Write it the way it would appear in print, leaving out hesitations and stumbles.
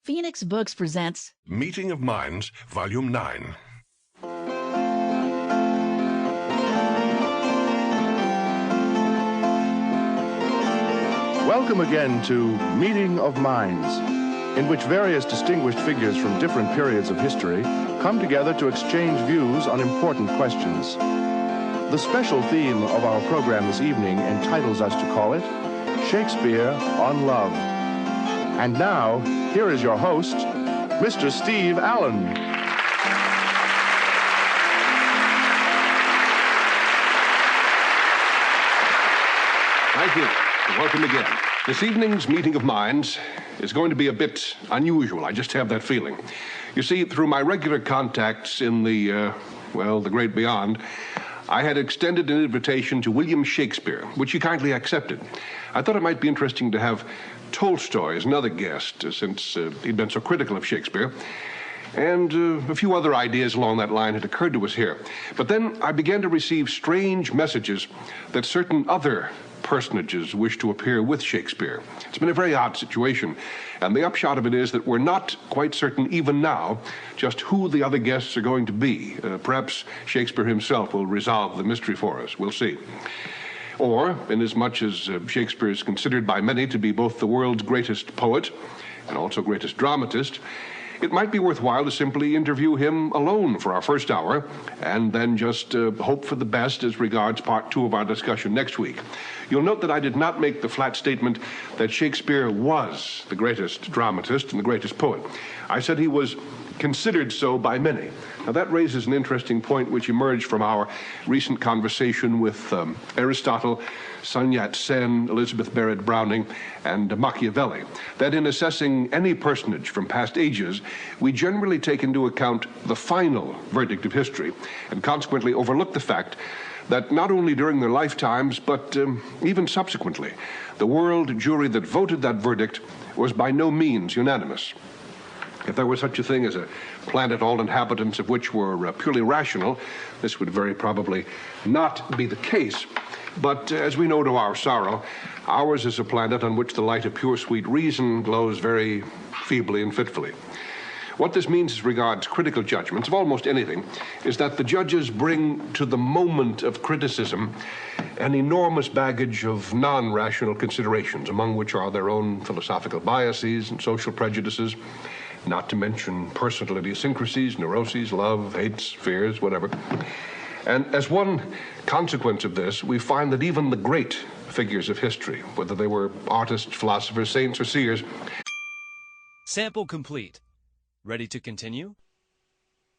Phoenix Books presents Meeting of Minds, Volume 9. Welcome again to Meeting of Minds, in which various distinguished figures from different periods of history come together to exchange views on important questions. The special theme of our program this evening entitles us to call it Shakespeare on Love. And now, here is your host, Mr. Steve Allen. Thank you. Welcome again. This evening's Meeting of Minds is going to be a bit unusual. I just have that feeling. You see, through my regular contacts in the great beyond, I had extended an invitation to William Shakespeare, which he kindly accepted. I thought it might be interesting to have Tolstoy as another guest, since he'd been so critical of Shakespeare. And a few other ideas along that line had occurred to us here. But then I began to receive strange messages that certain other personages wish to appear with Shakespeare. It's been a very odd situation, and the upshot of it is that we're not quite certain even now just who the other guests are going to be. Perhaps Shakespeare himself will resolve the mystery for us. We'll see. Or, inasmuch as Shakespeare is considered by many to be both the world's greatest poet and also greatest dramatist, it might be worthwhile to simply interview him alone for our first hour, and then just hope for the best as regards part two of our discussion next week. You'll note that I did not make the flat statement that Shakespeare was the greatest dramatist and the greatest poet. I said he was considered so by many. Now that raises an interesting point which emerged from our recent conversation with Aristotle, Sun Yat-sen, Elizabeth Barrett Browning, and Machiavelli, that in assessing any personage from past ages, we generally take into account the final verdict of history, and consequently overlook the fact that not only during their lifetimes, but even subsequently, the world jury that voted that verdict was by no means unanimous. If there were such a thing as a planet all inhabitants of which were purely rational, this would very probably not be the case. But as we know to our sorrow, ours is a planet on which the light of pure sweet reason glows very feebly and fitfully. What this means as regards critical judgments of almost anything is that the judges bring to the moment of criticism an enormous baggage of non-rational considerations, among which are their own philosophical biases and social prejudices, not to mention personal idiosyncrasies, neuroses, love, hates, fears, whatever. And as one consequence of this, we find that even the great figures of history, whether they were artists, philosophers, saints, or seers. Sample complete. Ready to continue?